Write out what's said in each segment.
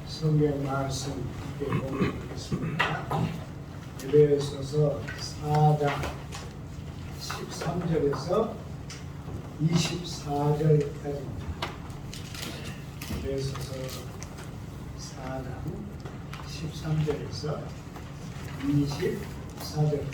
성경 말씀 함께 보겠습니다. 에베소서 4장 13절에서 24절까지입니다. 에베소서 4장 13절에서 24절까지.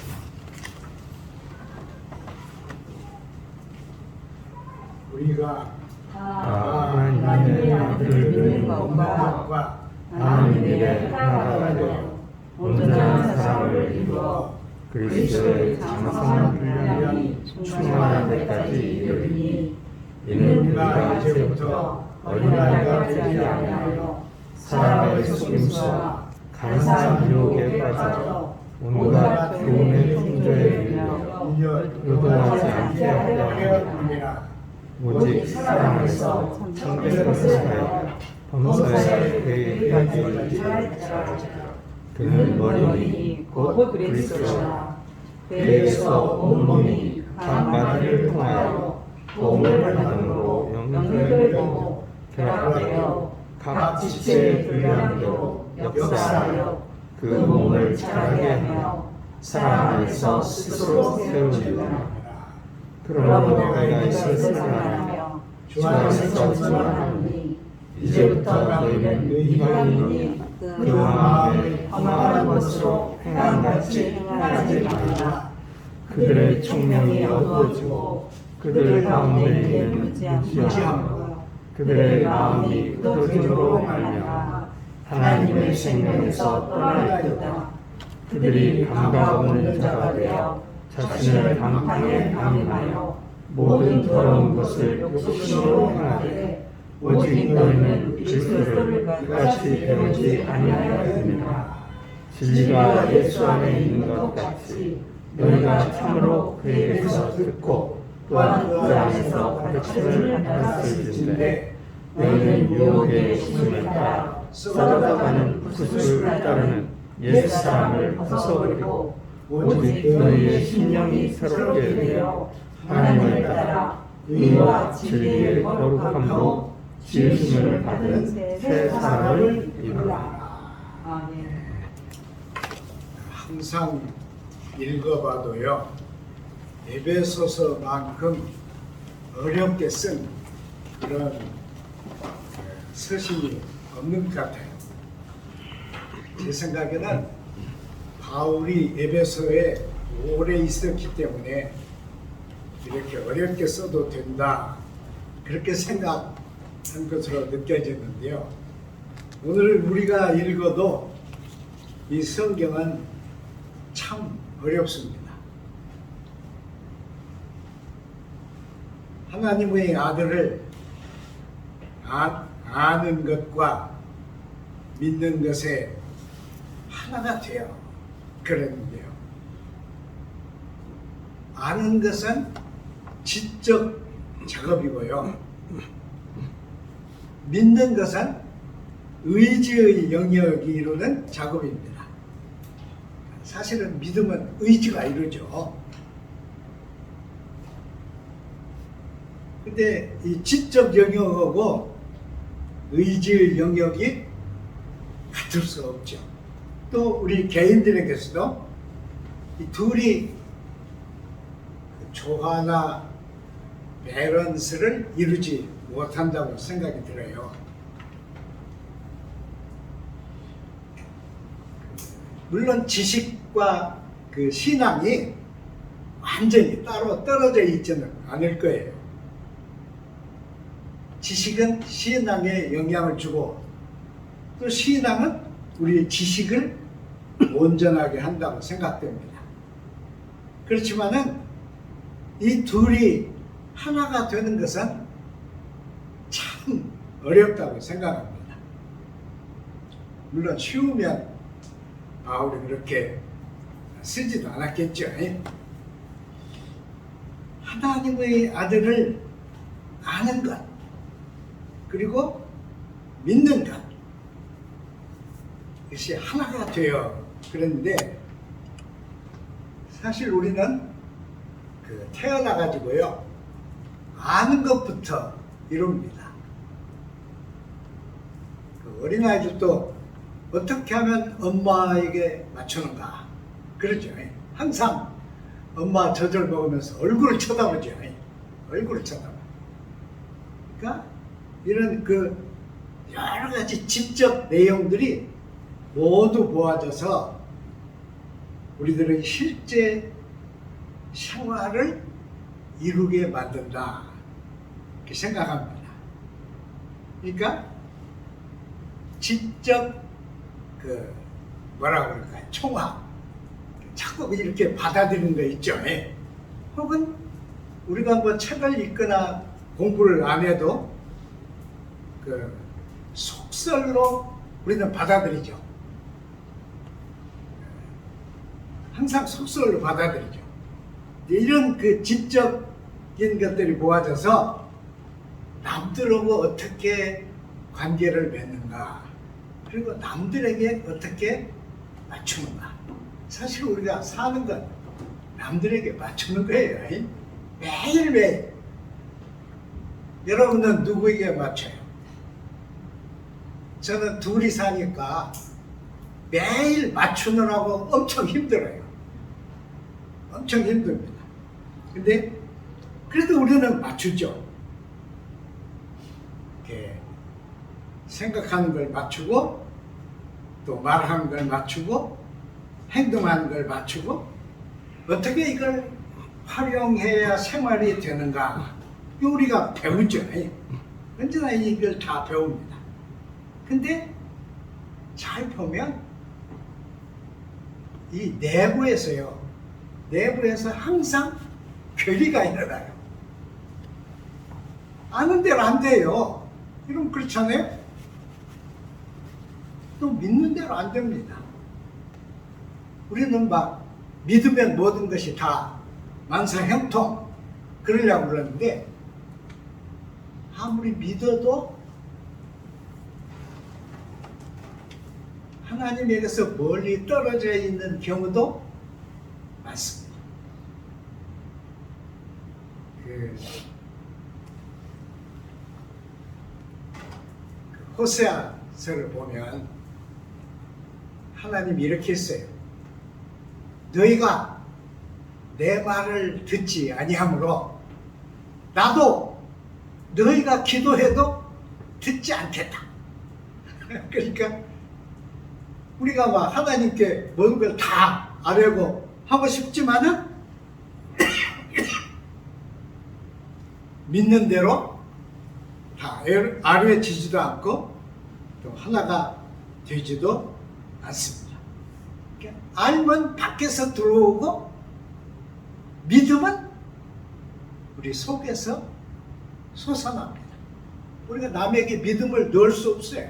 우리가 하나님의 아들을 믿는 것과 하나님 일에 하나가 되어 온전한 사람을 이루어 그리스도의 장성한 분량이 충만한 데까지 이르리니 이는 우리가 이제부터 어린아이가 되지 아니하여 사람의 속임수와 간사한 유혹에 빠져 온갖 교훈의 풍조에 밀려 요동하지 않게 하려 함이라. 오직 사랑에서 참된 것을 하여 범사에 그의 행하기를 잘하자. 그는 머리니 곧 그리스도라. 그에게서 온몸이 각 마디를 통하여 도움을 받음으로 연결되고 결합되어 각 지체의 분량대로 역사하여 그 몸을 자라게 하며 사랑 안에서 스스로 세우리라. 그러므로 내가 이것을 사랑하며 주 안에서 소망하노니 이제부터 너희는 이방인이 그 마음에 험한 것으로 행함같이 행하지 말라. 그들의 총명이 어두워지고 그들 가운데 있는 무지함과 그들의 마음이 굳어짐으로 말미암아 하나님의 생명에서 떠나리이다. 그들이 감각 없는 자가 되어 자신을 방탕에 방임하여 모든 더러운 것을 욕심으로 행하되 오직 너희는 그리스도를 그같이 배우지 아니하였느니라. 진리가 예수 안에 있는 것 같이 너희가 참으로 그에게서 듣고 또한 그 안에서 가르침을 받았을진데 너희는 유혹의 힘을 따라 썩어가는 구슬을 따르는 옛사람을 벗어버리고 오직 너희의 심령이 새롭게 되어 하나님을 따라 의와 진리의 거룩함으로 지으심을 받은 새 사람을 이루라. 아멘. 항상 읽어봐도요, 에베소서만큼 어렵게 쓴 그런 서신이 없는 것 같아요. 제 생각에는 바울이 에베소에 오래 있었기 때문에 이렇게 어렵게 써도 된다, 그렇게 생각한 것으로 느껴지는데요. 오늘 우리가 읽어도 이 성경은 참 어렵습니다. 하나님의 아들을 아는 것과 믿는 것에 하나가 돼요. 그랬는데요. 아는 것은 지적 작업이고요. 믿는 것은 의지의 영역이 이루는 작업입니다. 사실은 믿음은 의지가 이루죠. 근데 이 지적 영역하고 의지의 영역이 같을 수 없죠. 또 우리 개인들에게서도 이 둘이 조화나 밸런스를 이루지 못한다고 생각이 들어요. 물론 지식과 그 신앙이 완전히 따로 떨어져 있지는 않을 거예요. 지식은 신앙에 영향을 주고 또 신앙은 우리의 지식을 온전하게 한다고 생각됩니다. 그렇지만은 이 둘이 하나가 되는 것은 참 어렵다고 생각합니다. 물론 쉬우면 바울이 그렇게 쓰지도 않았겠죠. 하나님의 아들을 아는 것, 그리고 믿는 것, 이것이 하나가 되어 그랬는데, 사실 우리는 태어나가지고요, 아는 것부터 이룹니다. 어린아이들도 어떻게 하면 엄마에게 맞추는가 그러죠. 항상 엄마 젖을 먹으면서 얼굴을 쳐다보죠. 얼굴을 쳐다봐. 그러니까 이런 그 여러 가지 지적 내용들이 모두 모아져서 우리들의 실제 생활을 이루게 만든다 이렇게 생각합니다. 그러니까 지적 그 뭐라고 그럴까요? 총합 자꾸 이렇게 받아들이는 거 있죠. 혹은 우리가 뭐 책을 읽거나 공부를 안 해도 그 속설로 우리는 받아들이죠. 항상 속설로 받아들이죠. 이런 그 지적인 것들이 모아져서 남들하고 어떻게 관계를 맺는가, 그리고 남들에게 어떻게 맞추는가. 사실 우리가 사는 건 남들에게 맞추는 거예요. 매일매일. 여러분은 누구에게 맞춰요? 저는 둘이 사니까 매일 맞추느라고 엄청 힘들어요. 엄청 힘듭니다. 근데 그래도 우리는 맞추죠. 이렇게 생각하는 걸 맞추고 또 말하는 걸 맞추고 행동하는 걸 맞추고 어떻게 이걸 활용해야 생활이 되는가 우리가 배우죠. 언제나 이걸 다 배웁니다. 근데 잘 보면 이 내부에서 항상 괴리가 일어나요. 아는 대로 안 돼요. 이러면 그렇잖아요. 또 믿는 대로 안 됩니다. 우리는 막 믿으면 모든 것이 다 만사형통 그러려고 그러는데 아무리 믿어도 하나님에게서 멀리 떨어져 있는 경우도 많습니다. 호세아서를 보면 하나님이 이렇게 했어요. 너희가 내 말을 듣지 아니하므로 나도 너희가 기도해도 듣지 않겠다. 그러니까 우리가 막 하나님께 모든 걸 다 아뢰고 하고 싶지만은 믿는 대로 다 아뢰지지도 않고 또 하나가 되지도 않습니다. 그러니까 알면 밖에서 들어오고 믿음은 우리 속에서 솟아납니다. 우리가 남에게 믿음을 넣을 수 없어요.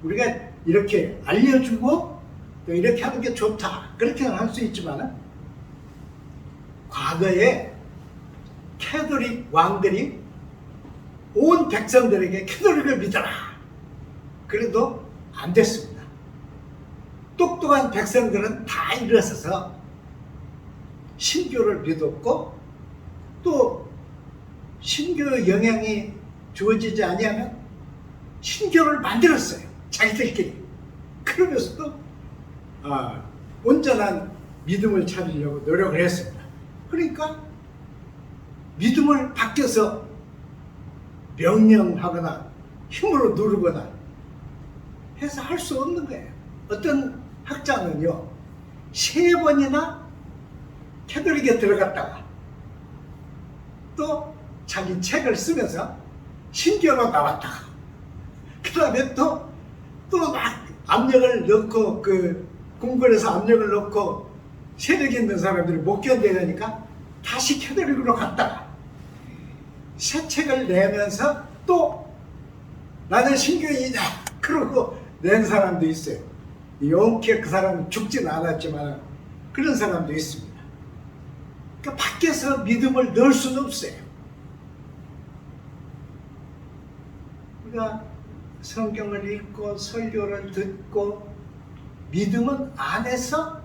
우리가 이렇게 알려주고 또 이렇게 하는 게 좋다 그렇게는 할 수 있지만 과거에 캐도릭 왕들이 온 백성들에게 캐도릭을 믿어라 그래도 안 됐습니다. 똑똑한 백성들은 다 일어서서 신교를 믿었고 또 신교의 영향이 주어지지 아니하면 신교를 만들었어요. 자기들끼리. 그러면서도 온전한 믿음을 찾으려고 노력을 했습니다. 그러니까 믿음을 밖에서 명령하거나 힘으로 누르거나 해서 할 수 없는 거예요. 어떤 학자는요 3번이나 캐톨릭에 들어갔다가 또 자기 책을 쓰면서 신교로 나왔다가 그 다음에 또 막 압력을 넣고 그 궁궐에서 압력을 넣고 세력 있는 사람들이 못 견뎌내니까 다시 캐톨릭으로 갔다가 새 책을 내면서 또 나는 신교인이다 그러고 낸 사람도 있어요. 영케 그 사람은 죽지는 않았지만 그런 사람도 있습니다. 그러니까 밖에서 믿음을 넣을 수는 없어요. 우리가 성경을 읽고 설교를 듣고 믿음은 안에서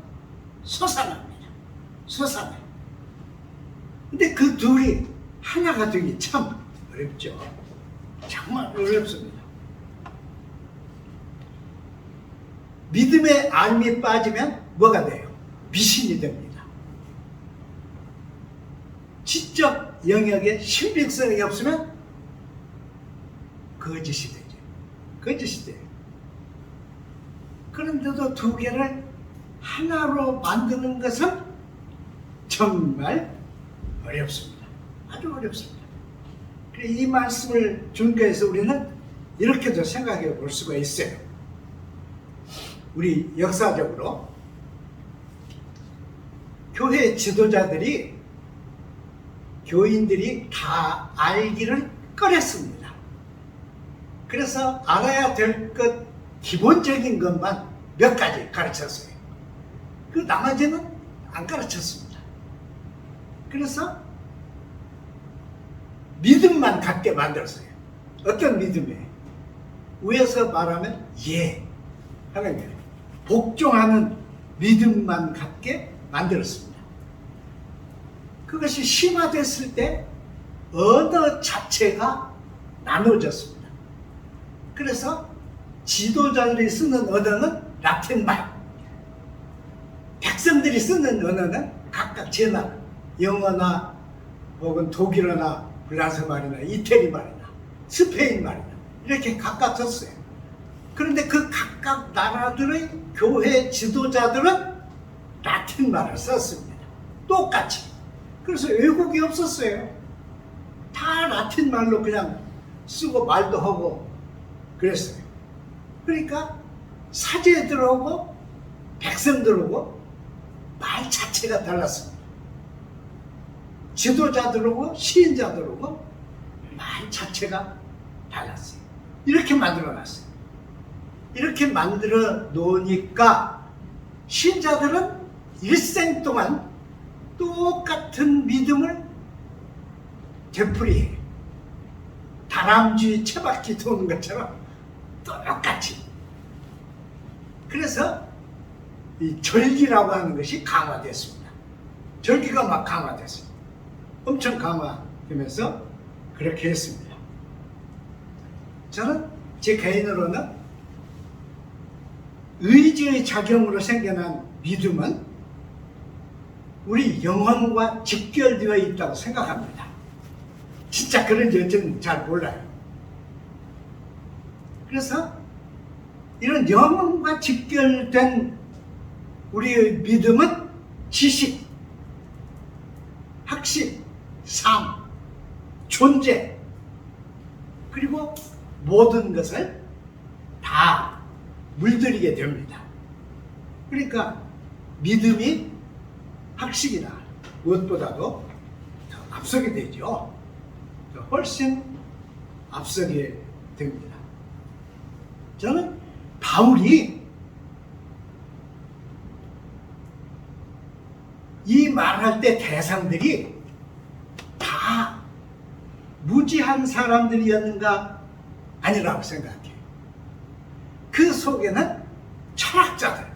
솟아납니다. 솟아나요. 근데 그 둘이 하나가 되기 참 어렵죠. 정말 어렵습니다. 믿음의 알미 빠지면 뭐가 돼요? 미신이 됩니다. 지적 영역에 신빙성이 없으면 거짓이 되죠. 거짓이 돼요. 그런데도 두 개를 하나로 만드는 것은 정말 어렵습니다. 아주 어렵습니다. 이 말씀을 준거해서 우리는 이렇게도 생각해 볼 수가 있어요. 우리 역사적으로 교회 지도자들이 교인들이 다 알기를 꺼렸습니다. 그래서 알아야 될 것 기본적인 것만 몇 가지 가르쳤어요. 그 나머지는 안 가르쳤습니다. 그래서 믿음만 갖게 만들었어요. 어떤 믿음이에요? 위에서 말하면 예 하는 거예요. 복종하는 믿음만 갖게 만들었습니다. 그것이 심화됐을 때 언어 자체가 나눠졌습니다. 그래서 지도자들이 쓰는 언어는 라틴말, 백성들이 쓰는 언어는 각각 제 나라, 영어나 혹은 독일어나 프랑스 말이나 이태리 말이나 스페인 말이나 이렇게 각각 썼어요. 그런데 그 각각 나라들의 교회 지도자들은 라틴 말을 썼습니다. 똑같이. 그래서 왜곡이 없었어요. 다 라틴 말로 그냥 쓰고 말도 하고 그랬어요. 그러니까 사제들하고 백성들하고 말 자체가 달랐습니다. 지도자들하고 시인자들하고 말 자체가 달랐어요. 이렇게 만들어 놨어요. 이렇게 만들어 놓으니까 신자들은 일생 동안 똑같은 믿음을 되풀이해요. 다람쥐 채바퀴 도는 것처럼 똑같이. 그래서 이 절기라고 하는 것이 강화됐습니다. 절기가 막 강화됐어요. 엄청 강화되면서 그렇게 했습니다. 저는 제 개인으로는 의지의 작용으로 생겨난 믿음은 우리 영혼과 직결되어 있다고 생각합니다. 진짜 그런지 저는 잘 몰라요. 그래서 이런 영혼과 직결된 우리의 믿음은 지식, 학식, 삶, 존재, 그리고 모든 것을 다 물들이게 됩니다. 그러니까 믿음이 학식이나 무엇보다도 더 앞서게 되죠. 훨씬 앞서게 됩니다. 저는 바울이 이 말할 때 대상들이 다 무지한 사람들이었는가 아니라고 생각해요. 그 속에는 철학자들,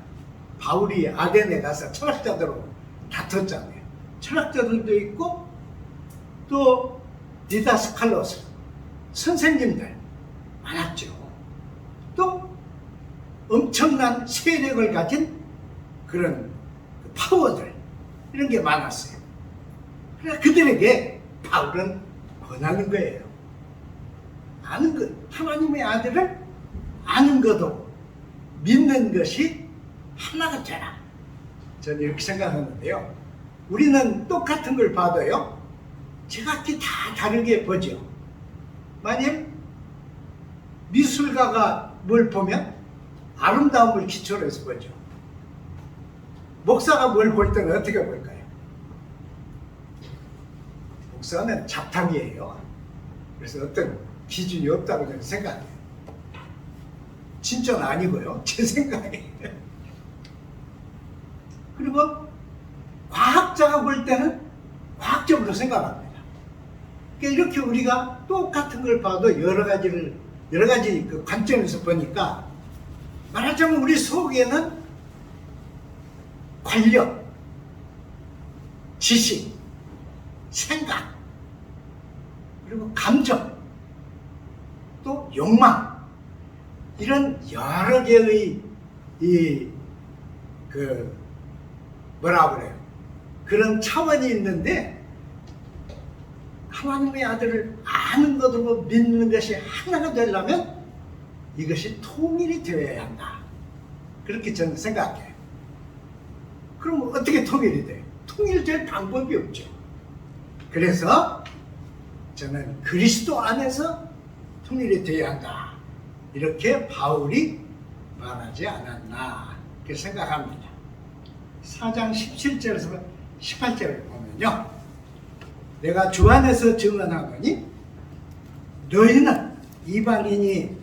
바울이 아덴에 가서 철학자들로 다퉜잖아요. 철학자들도 있고 또 디다스칼로스 선생님들 많았죠. 또 엄청난 세력을 가진 그런 파워들 이런 게 많았어요. 그래서 그들에게 바울은 권하는 거예요. 아는 것, 하나님의 아들을 아는 것도 믿는 것이 하나가 되라. 저는 이렇게 생각하는데요. 우리는 똑같은 걸 봐도요, 제각기 다 다르게 보죠. 만일 미술가가 뭘 보면 아름다움을 기초로 해서 보죠. 목사가 뭘 볼 때는 어떻게 볼까요? 목사는 잡탕이에요. 그래서 어떤 기준이 없다고 저는 생각해요. 진짜는 아니고요. 제 생각에. 그리고 과학자가 볼 때는 과학적으로 생각합니다. 그러니까 이렇게 우리가 똑같은 걸 봐도 여러 가지 그 관점에서 보니까 말하자면 우리 속에는 권력, 지식, 생각, 그리고 감정, 또 욕망, 이런 여러 개의 뭐라 그래요? 그런 차원이 있는데 하나님의 아들을 아는 것으로 믿는 것이 하나가 되려면 이것이 통일이 되어야 한다. 그렇게 저는 생각해요. 그럼 어떻게 통일이 돼요? 통일될 방법이 없죠. 그래서 저는 그리스도 안에서 통일이 되어야 한다. 이렇게 바울이 말하지 않았나 그렇게 생각합니다. 4장 17절에서 18절을 보면요. 내가 주 안에서 증언하노니 너희는 이방인이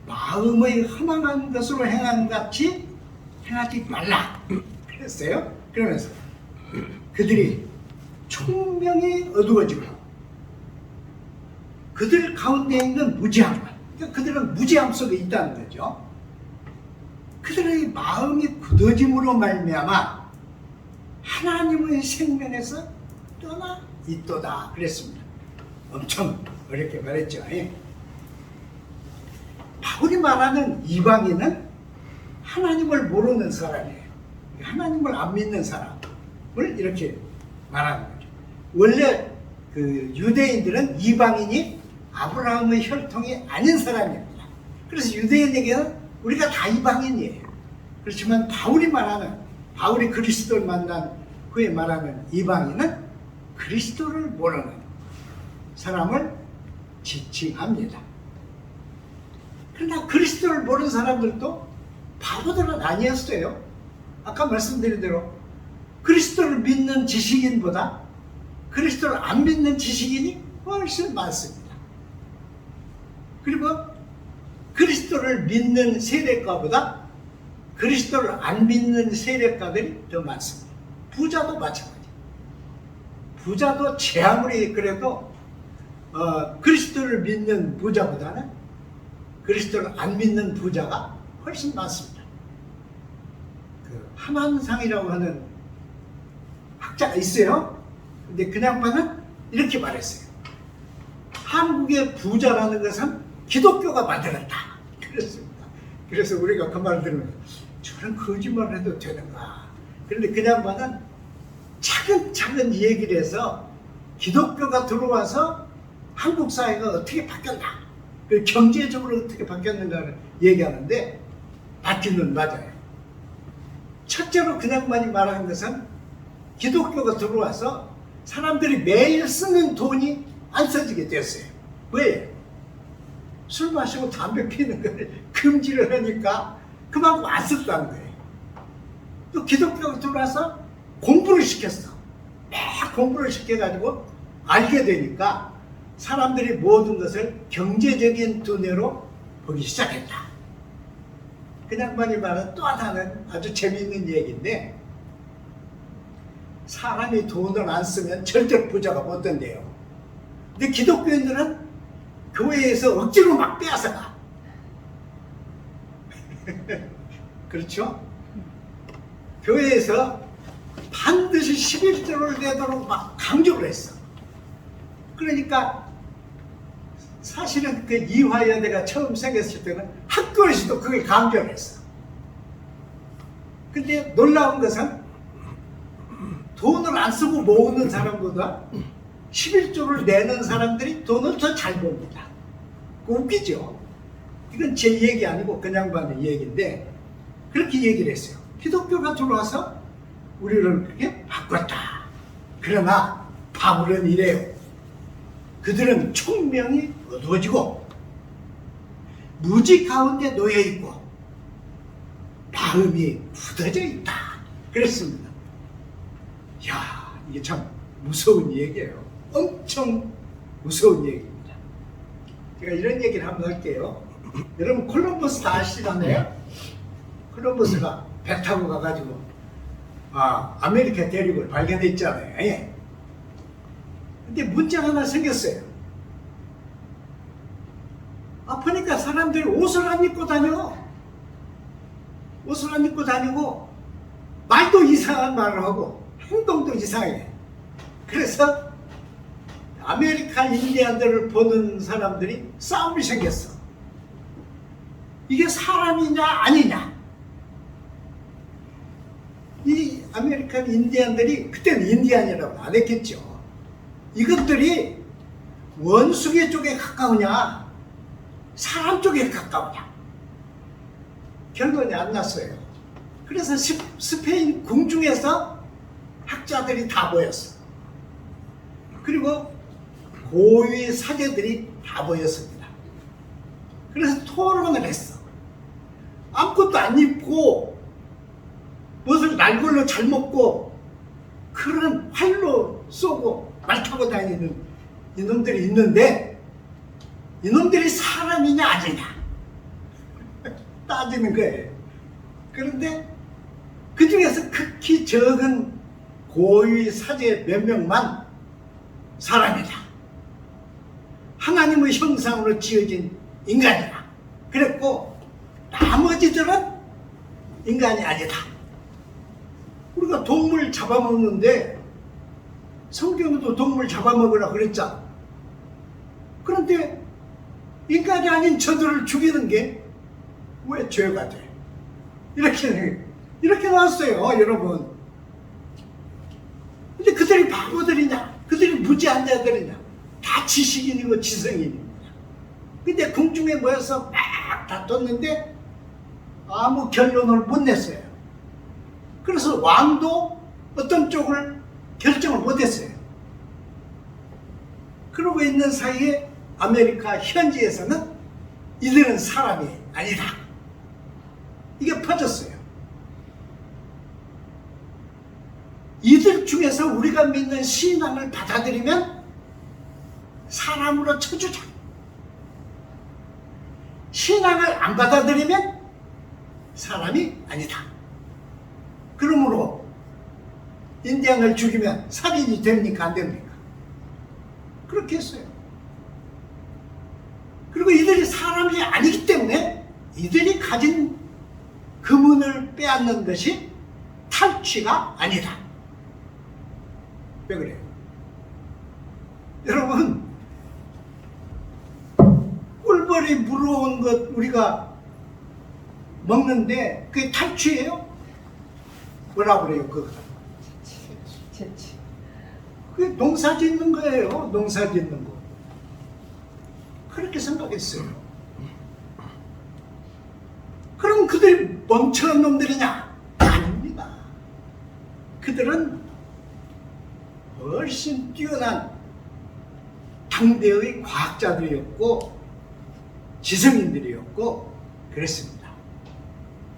마음의 허망한 것으로 행한 같이 행하지 말라 그랬어요. 그러면서 그들이 총명이 어두워지고 그들 가운데 있는 무지함, 그러니까 그들은 무지함 속에 있다는 거죠. 그들의 마음이 굳어짐으로 말미암아 하나님의 생명에서 떠나 있도다 그랬습니다. 엄청 어렵게 말했죠. 바울이 말하는 이방인은 하나님을 모르는 사람이에요. 하나님을 안 믿는 사람을 이렇게 말하는 거죠. 원래 그 유대인들은 이방인이 아브라함의 혈통이 아닌 사람입니다. 그래서 유대인에게는 우리가 다 이방인이에요. 그렇지만 바울이 그리스도를 만난 후에 말하는 이방인은 그리스도를 모르는 사람을 지칭합니다. 그러나 그리스도를 모르는 사람들도 바보들은 아니었어요. 아까 말씀드린 대로 그리스도를 믿는 지식인보다 그리스도를 안 믿는 지식인이 훨씬 많습니다. 그리고 그리스도를 믿는 세력가보다 그리스도를 안 믿는 세력가들이 더 많습니다. 부자도 마찬가지예요. 부자도 제 아무리 그래도 그리스도를 믿는 부자보다는 그리스도를 안 믿는 부자가 훨씬 많습니다. 그 하만상이라고 하는 학자가 있어요. 근데 그 양반은 이렇게 말했어요. 한국의 부자라는 것은 기독교가 만들었다. 그랬습니다. 그래서 우리가 그 말을 들으면 저런 거짓말을 해도 되는가. 그런데 그 양반은 차근차근 얘기를 해서 기독교가 들어와서 한국 사회가 어떻게 바뀌었나, 경제적으로 어떻게 바뀌었는가를 얘기하는데 맞기는 맞아요. 첫째로 그 양반이 말하는 것은 기독교가 들어와서 사람들이 매일 쓰는 돈이 안 써지게 됐어요. 왜? 술 마시고 담배 피는 걸 금지를 하니까 그만큼 안 썼다는 거예요. 또 기독교가 들어와서 공부를 시켰어. 막 공부를 시켜가지고 알게 되니까 사람들이 모든 것을 경제적인 두뇌로 보기 시작했다. 그 양반이 말하는 또 하나는 아주 재미있는 얘기인데, 사람이 돈을 안 쓰면 절대 부자가 못 된대요. 근데 기독교인들은 교회에서 억지로 막 빼앗아가. 그렇죠? 교회에서 반드시 11조를 내도록 막 강조를 했어. 그러니까 사실은 그 이화여대가 처음 생겼을 때는 학교에서도 그걸 강조를 했어. 근데 놀라운 것은 돈을 안 쓰고 모으는 사람보다 11조를 내는 사람들이 돈을 더 잘 법니다. 웃기죠? 이건 제 얘기 아니고 그냥 받는 얘기인데 그렇게 얘기를 했어요. 기독교가 들어와서 우리를 그렇게 바꿨다. 그러나 바울은 이래요. 그들은 총명이 어두워지고 무지 가운데 놓여있고 마음이 굳어져 있다. 그랬습니다. 이야, 이게 참 무서운 얘기예요. 엄청 무서운 얘기입니다. 제가 이런 얘기를 한번 할게요. 여러분 콜럼버스 다 아시잖아요? 콜럼버스가 배 타고 가가지고 아메리카 대륙을 발견했잖아요. 예. 근데 문제가 하나 생겼어요. 보니까 사람들이 옷을 안 입고 다녀. 옷을 안 입고 다니고 말도 이상한 말을 하고 행동도 이상해. 그래서 아메리카 인디안들을 보는 사람들이 싸움이 생겼어. 이게 사람이냐 아니냐. 아메리칸 인디안들이, 그때는 인디안이라고 안 했겠죠. 이것들이 원숭이 쪽에 가까우냐 사람 쪽에 가까우냐 결론이 안 났어요. 그래서 스페인 궁중에서 학자들이 다 모였어. 그리고 고위 사제들이 다 모였습니다. 그래서 토론을 했어. 아무것도 안 입고 무엇을 날골로 잘 먹고 그런 활로 쏘고 말 타고 다니는 이놈들이 있는데 이놈들이 사람이냐 아니냐 따지는 거예요. 그런데 그 중에서 극히 적은 고위 사제 몇 명만 사람이다, 하나님의 형상으로 지어진 인간이다 그랬고, 나머지들은 인간이 아니다. 우리가 동물 잡아먹는데 성경에도 동물 잡아먹으라 그랬잖아. 그런데 인간이 아닌 저들을 죽이는 게 왜 죄가 돼? 이렇게 나왔어요, 여러분. 근데 그들이 바보들이냐? 그들이 무지한 자들이냐? 다 지식인이고 지성인입니다. 근데 궁중에 모여서 막 다퉜는데 아무 결론을 못 냈어요. 그래서 왕도 어떤 쪽을 결정을 못했어요. 그러고 있는 사이에 아메리카 현지에서는 이들은 사람이 아니다, 이게 퍼졌어요. 이들 중에서 우리가 믿는 신앙을 받아들이면 사람으로 쳐주자. 신앙을 안 받아들이면 사람이 아니다. 그러므로 인디안을 죽이면 살인이 됩니까 안 됩니까? 그렇게 했어요. 그리고 이들이 사람이 아니기 때문에 이들이 가진 금은을 빼앗는 것이 탈취가 아니다. 왜 그래요? 여러분, 꿀벌이 물어온 것 우리가 먹는데 그게 탈취예요? 뭐라 그래요? 그거 그게 농사 짓는 거예요. 농사 짓는 거. 그렇게 생각했어요. 그럼 그들이 멍청한 놈들이냐? 아닙니다. 그들은 훨씬 뛰어난 당대의 과학자들이었고 지성인들이었고 그랬습니다.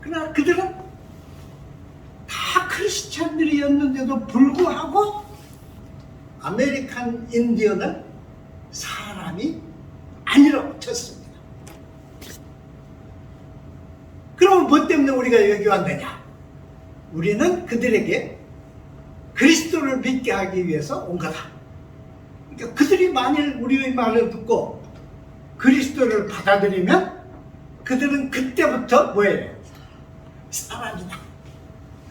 그러나 그들은 다 크리스찬들이었는데도 불구하고 아메리칸 인디언은 사람이 아니라고 쳤습니다. 그럼 뭐 때문에 우리가 여기 왔느냐? 우리는 그들에게 그리스도를 믿게 하기 위해서 온 거다. 그러니까 그들이 만일 우리의 말을 듣고 그리스도를 받아들이면 그들은 그때부터 뭐예요? 사람이다.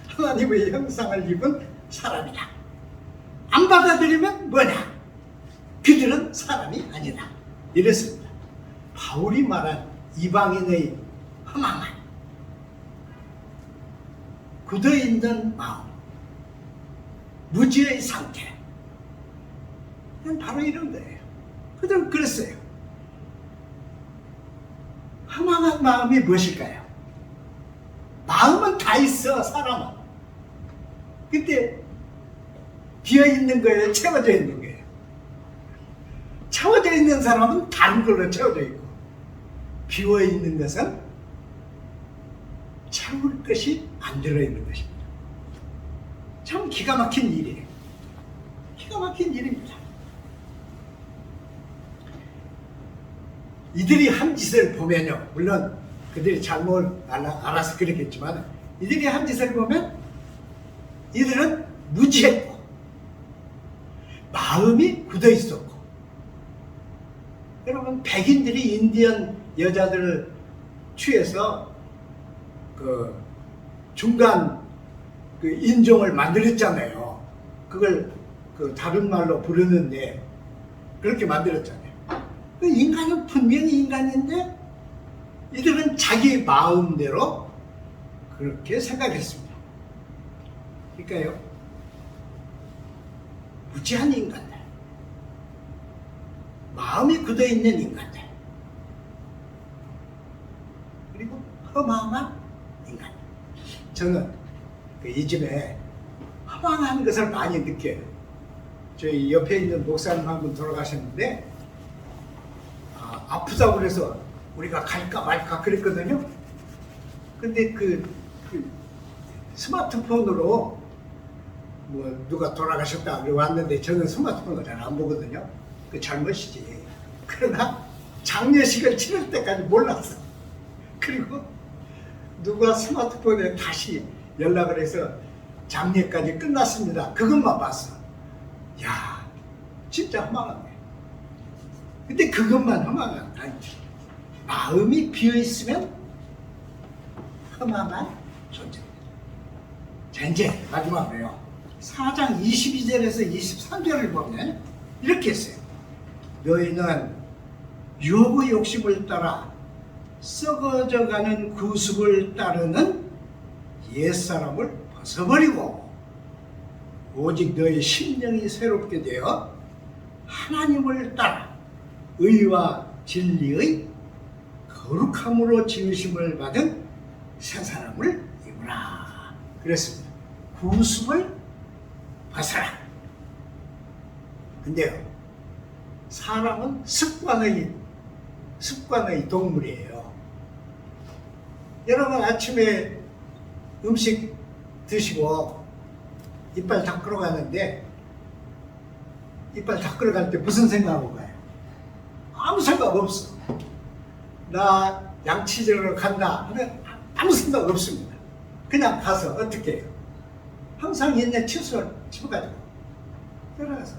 하나님의 형상을 입은 사람이다. 안 받아들이면 뭐냐? 그들은 사람이 아니다. 이랬습니다. 바울이 말한 이방인의 허망한 굳어있는 마음, 무지의 상태, 바로 이런 거예요. 그들은 그랬어요. 허망한 마음이 무엇일까요? 마음은 다 있어, 사람은. 근데 비어있는 거예요, 채워져 있는 거예요? 채워져 있는 사람은 다른 걸로 채워져 있고, 비어있는 것은 채울 것이 안 들어있는 것입니다. 참 기가 막힌 일이에요. 기가 막힌 일입니다. 이들이 한 짓을 보면요, 물론 그들이 잘못 알아서 그랬겠지만 이들이 한 짓을 보면 이들은 무지했고 마음이 굳어 있었고, 여러분 백인들이 인디언 여자들을 취해서 그 중간 그 인종을 만들었잖아요. 그걸 그 다른 말로 부르는데 그렇게 만들었잖아요. 그 인간은 분명히 인간인데 이들은 자기 마음대로 그렇게 생각했습니다. 그러니까요, 무지한 인간들, 마음이 굳어있는 인간들, 그리고 허망한 인간들. 저는 이 집에 허망한 것을 많이 느껴요. 저희 옆에 있는 목사님 한 분 돌아가셨는데 아프다고 그래서 우리가 갈까 말까 그랬거든요. 근데 그 스마트폰으로 뭐 누가 돌아가셨다 그래 왔는데 저는 스마트폰을 잘 안 보거든요. 그 잘못이지. 그러나 장례식을 치를 때까지 몰랐어. 그리고 누가 스마트폰에 다시 연락을 해서 장례까지 끝났습니다. 그것만 봤어. 야, 진짜 허망하네. 근데 그것만 허망한 게 아니지. 마음이 비어있으면 허망한 존재입니다. 자, 이제 마지막으로요. 4장 22절에서 23절을 보면 이렇게 했어요. 너희는 유혹의 욕심을 따라 썩어져가는 구습을 따르는 옛사람을 벗어버리고 오직 너희 심령이 새롭게 되어 하나님을 따라 의와 진리의 거룩함으로 지으심을 받은 새 사람을 입으라. 그랬습니다. 구습을 벗어라. 근데요, 사람은 습관의 동물이에요. 여러분 아침에 음식 드시고 이빨 닦으러 가는데 이빨 닦으러 갈 때 무슨 생각하고 가요? 아무 생각 없어. 나 양치질하러 간다 하면 아무 생각 없습니다. 그냥 가서 어떻게 해요? 항상 옛날 칫솔 집어가지고 들어가서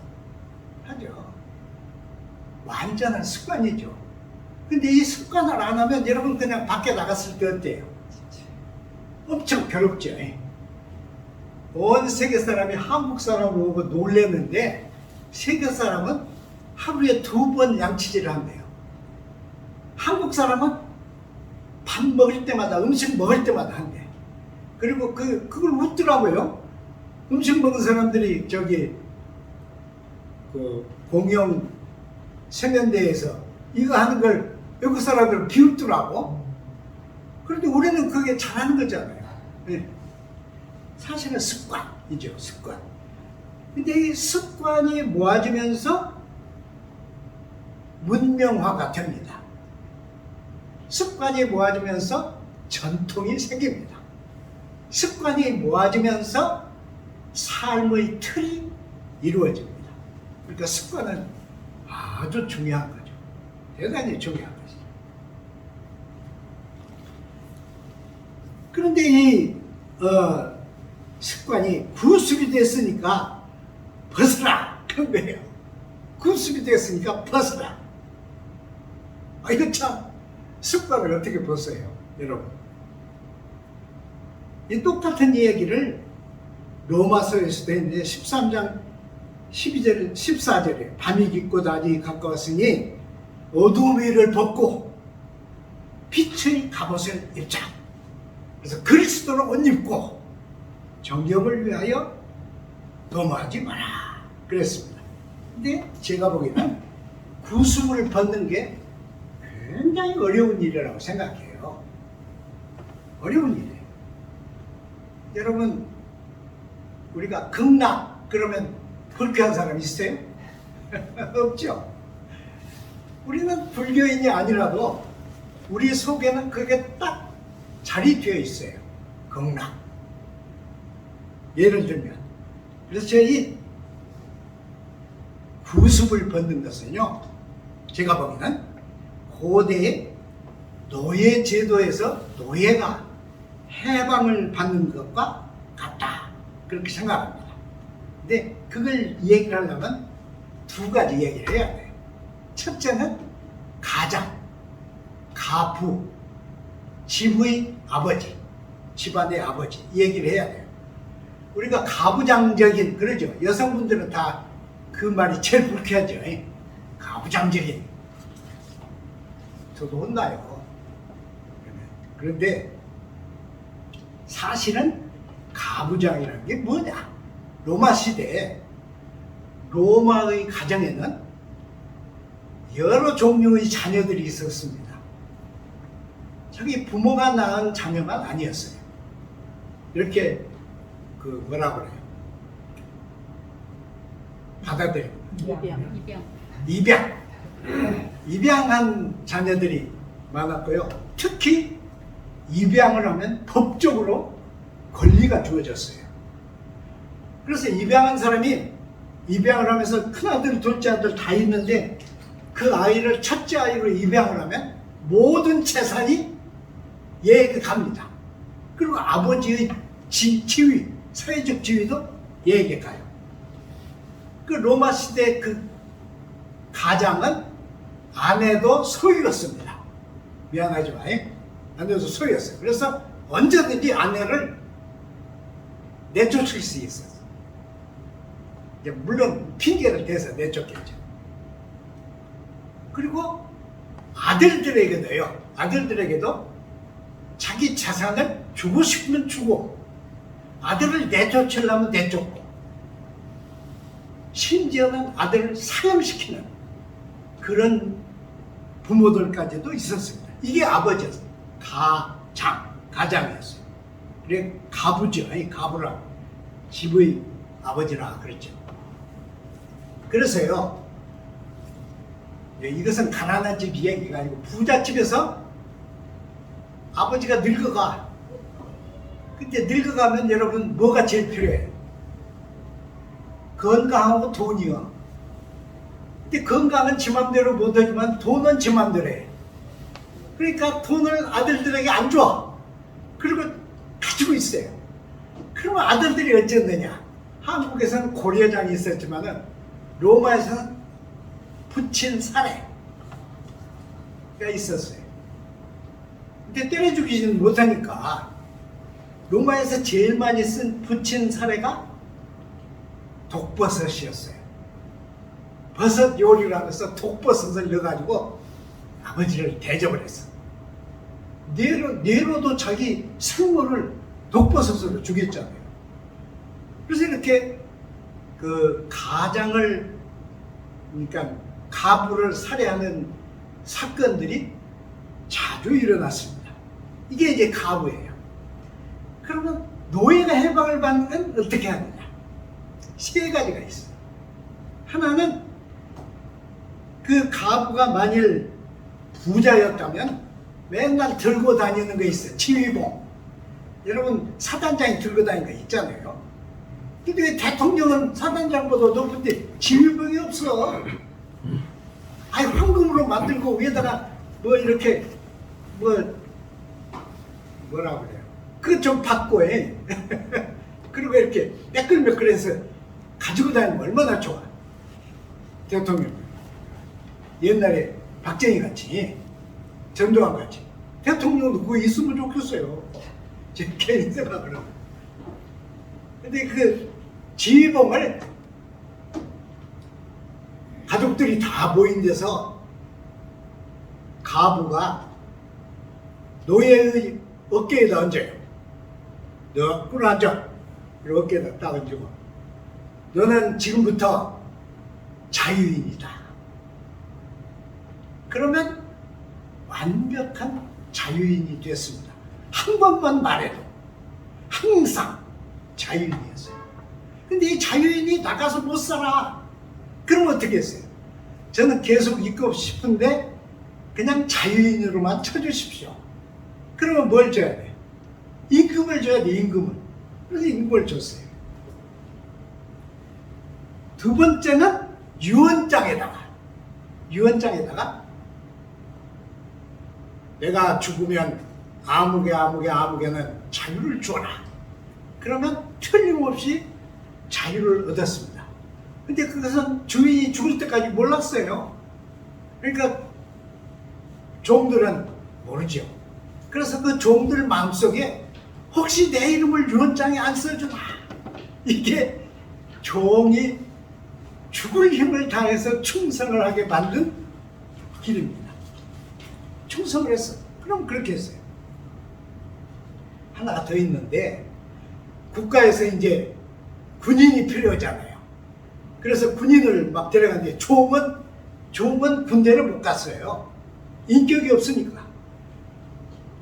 하죠. 완전한 습관이죠. 근데 이 습관을 안 하면 여러분 그냥 밖에 나갔을 때 어때요? 엄청 괴롭죠. 온 세계 사람이 한국 사람을 보고 놀랬는데 세계 사람은 하루에 2번 양치질을 한대요. 한국 사람은 밥 먹을 때마다 음식 먹을 때마다 한대. 그리고 그걸 웃더라고요. 음식 먹은 사람들이 저기 그 공영 세면대에서 이거 하는 걸 외국 사람들은 비웃더라고. 그런데 우리는 그게 잘하는 거잖아요. 사실은 습관이죠, 습관. 근데 이 습관이 모아지면서 문명화가 됩니다. 습관이 모아지면서 전통이 생깁니다. 습관이 모아지면서 삶의 틀이 이루어집니다. 그러니까 습관은 아주 중요한 거죠. 대단히 중요한 것이죠. 그런데 이 습관이 구습이 됐으니까 벗어라! 그런 거예요. 구습이 됐으니까 벗어라. 이거 참 습관을 어떻게 벗어요, 여러분? 이 똑같은 이야기를 로마서에서도 했는데 13장 12절, 14절에 밤이 깊고 낮이 가까웠으니 어두움의 일을 벗고 빛의 갑옷을 입자. 그래서 그리스도를 옷 입고 정욕을 위하여 도모하지 마라. 그랬습니다. 근데 제가 보기에는 구습을 벗는 게 굉장히 어려운 일이라고 생각해요. 어려운 일이에요. 여러분, 우리가 극락 그러면 불쾌한 사람 있어요? 없죠. 우리는 불교인이 아니라도 우리 속에는 그게 딱 자리되어 있어요. 극락. 예를 들면, 그래서 저희 구습을 벗는 것은요, 제가 보기에는 고대의 노예 제도에서 노예가 해방을 받는 것과 같다. 그렇게 생각합니다. 근데 그걸 얘기를 하려면 2가지 얘기를 해야 돼요. 첫째는 가장, 가부, 집의 아버지, 집안의 아버지 얘기를 해야 돼요. 우리가 가부장적인, 그러죠. 여성분들은 다 그 말이 제일 불쾌하죠. 가부장적인. 저도 혼나요. 그런데 사실은 가부장이라는 게 뭐냐? 로마 시대에 로마의 가정에는 여러 종류의 자녀들이 있었습니다. 저기 부모가 낳은 자녀만 아니었어요. 이렇게 그 뭐라 그래요? 받아들여 입양한 자녀들이 많았고요. 특히 입양을 하면 법적으로 권리가 주어졌어요. 그래서 입양한 사람이 입양을 하면서 큰아들, 둘째 아들 다 있는데 그 아이를 첫째 아이로 입양을 하면 모든 재산이 얘에게 갑니다. 그리고 아버지의 지위, 사회적 지위도 얘에게 가요. 그 로마 시대 그 가장은 아내도 소유였습니다. 미안하지만 아내도 소유였어요. 그래서 언제든지 아내를 내쫓을 수 있었어요. 이제 물론 핑계를 대서 내쫓겠죠. 그리고 아들들에게도 자기 재산을 주고 싶으면 주고 아들을 내쫓으려면 내쫓고 심지어는 아들을 사형시키는 그런 부모들까지도 있었습니다. 이게 아버지였어요. 가장이었어요. 그래 가부죠. 가부라 집의 아버지라 그랬죠. 그래서요, 이것은 가난한 집 이야기가 아니고 부잣집에서 아버지가 늙어가. 근데 늙어가면 여러분 뭐가 제일 필요해요? 건강하고 돈이요. 근데 건강은 지 맘대로 못하지만 돈은 지 맘대로 해. 그러니까 돈을 아들들에게 안 줘. 그리고 가지고 있어요. 그러면 아들들이 어쨌느냐? 한국에서는 고려장이 있었지만은 로마에서는 부친 사례가 있었어요. 근데 때려 죽이지는 못하니까 로마에서 제일 많이 쓴 부친 사례가 독버섯이었어요. 버섯 요리를 하면서 독버섯을 넣어가지고 아버지를 대접을 했어. 네로도 자기 생모를 독버섯으로 죽였잖아요. 그래서 이렇게 그 가장을, 그러니까 가부를 살해하는 사건들이 자주 일어났습니다. 이게 이제 가부예요. 그러면 노예가 해방을 받는 건 어떻게 하느냐? 세 가지가 있어요. 하나는 그 가부가 만일 부자였다면 맨날 들고 다니는 거 있어요. 지휘봉. 여러분 사단장이 들고 다니는 거 있잖아요. 근데 왜 대통령은 사단장보다 높은데 지휘봉이 없어? 아니 황금으로 만들고 위에다가 뭐 이렇게 뭐라 그래요? 그거 좀 받고 해. 그리고 이렇게 매끌매끌해서 가지고 다니면 얼마나 좋아. 대통령 옛날에 박정희 같이, 전두환 같이 대통령도 그거 있으면 좋겠어요. 제 개인 생각으로. 근데 그 지휘봉을 가족들이 다 모인 데서 가부가 노예의 어깨에다 얹어요. 너 꿇어앉아. 그리고 어깨에다 딱 얹고 너는 지금부터 자유인이다. 그러면 완벽한 자유인이 됐습니다. 한 번만 말해도 항상 자유인이었어요. 근데 이 자유인이 나가서 못 살아. 그럼 어떻게 했어요? 저는 계속 있고 싶은데 그냥 자유인으로만 쳐주십시오. 그러면 뭘 줘야 돼? 임금을 줘야 돼, 임금을. 그래서 임금을 줬어요. 두 번째는 유언장에다가 내가 죽으면 아무개는 자유를 주어라. 그러면 틀림없이 자유를 얻었습니다. 근데 그것은 주인이 죽을 때까지 몰랐어요. 그러니까 종들은 모르죠. 그래서 그 종들 마음속에 혹시 내 이름을 유언장에 안 써주나? 이게 종이 죽을 힘을 다해서 충성을 하게 만든 길입니다. 충성을 했어. 그럼 그렇게 했어요. 하나가 더 있는데 국가에서 이제 군인이 필요하잖아요. 그래서 군인을 막 데려갔는데 종은 군대를 못 갔어요. 인격이 없으니까.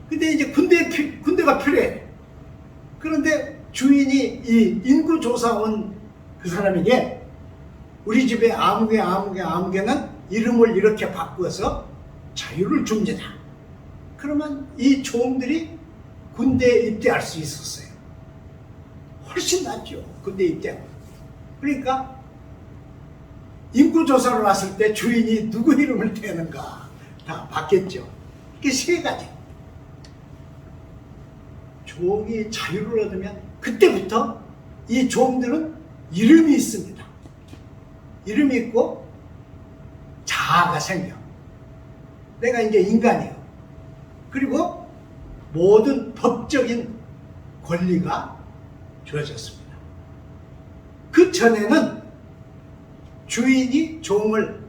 근데 이제 군대가 필요해. 그런데 주인이 이 인구조사 온 그 사람에게 우리 집에 아무개는 이름을 이렇게 바꾸어서 자유를 줍니다. 그러면 이 종들이 군대에 입대할 수 있었어요. 훨씬 낫죠. 군대에 입대하고. 그러니까 인구조사를 왔을 때 주인이 누구 이름을 대는가 다 바뀌었죠. 이게 세 가지. 종이 자유를 얻으면 그때부터 이 종들은 이름이 있습니다. 이름이 있고 자아가 생겨. 내가 이제 인간이에요. 그리고 모든 법적인 권리가 주어졌습니다. 그 전에는 주인이 종을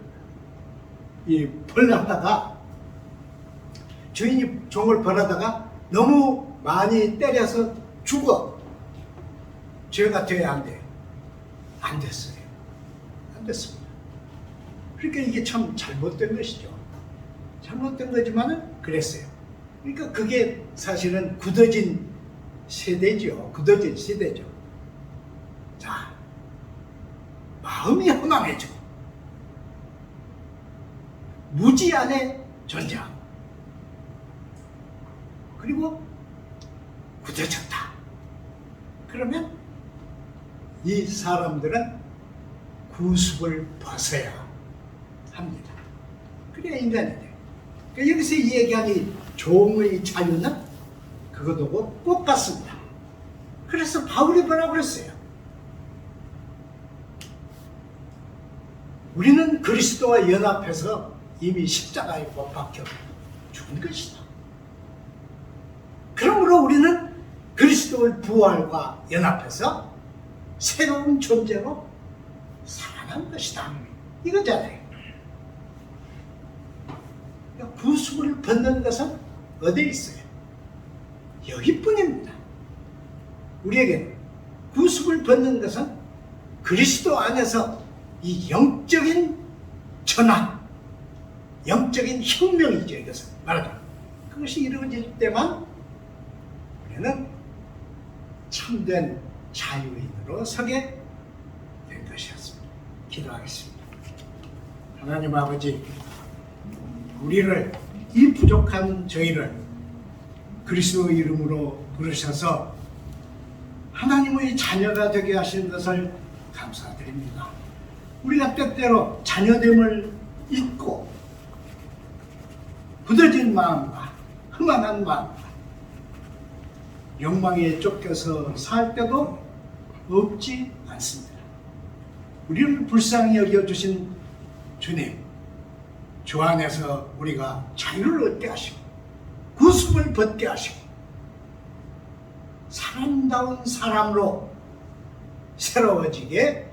벌하다가 너무 많이 때려서 죽어. 죄가 돼야 안 돼요. 안 됐어요. 안 됐습니다. 그러니까 이게 참 잘못된 것이죠. 잘못된 거지만은 그랬어요. 그러니까 그게 사실은 굳어진 세대죠. 굳어진 시대죠. 자, 마음이 허망해지고 무지 안에 존재하고 그리고 굳어졌다. 그러면 이 사람들은 구습을 벗어야 합니다. 그래야 인간이 돼요. 그러니까 여기서 이 얘기한 이 종의 자유는 그것하고 똑같습니다. 그래서 바울이 뭐라고 그랬어요? 우리는 그리스도와 연합해서 이미 십자가에 못 박혀 죽은 것이다. 그러므로 우리는 그리스도의 부활과 연합해서 새로운 존재로 살아난 것이다. 이거잖아요. 구습을 벗는 것은 어디에 있어요? 여기뿐입니다. 우리에게는 구습을 벗는 것은 그리스도 안에서 이 영적인 전환, 영적인 혁명이죠. 이것은 말하자면 그것이 이루어질 때만 우리는 참된 자유인으로 서게 된 것이었습니다. 기도하겠습니다. 하나님 아버지, 우리를 이 부족한 저희를 그리스도의 이름으로 부르셔서 하나님의 자녀가 되게 하신 것을 감사드립니다. 우리가 때때로 자녀됨을 잊고 굳어진 마음과 흠한한 마음과 욕망에 쫓겨서 살 때도 없지 않습니다. 우리를 불쌍히 여겨주신 주님, 주 안에서 우리가 자유를 얻게 하시고 구습을 벗게 하시고 사람다운 사람으로 새로워지게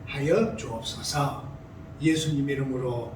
하여 주옵소서. 예수님 이름으로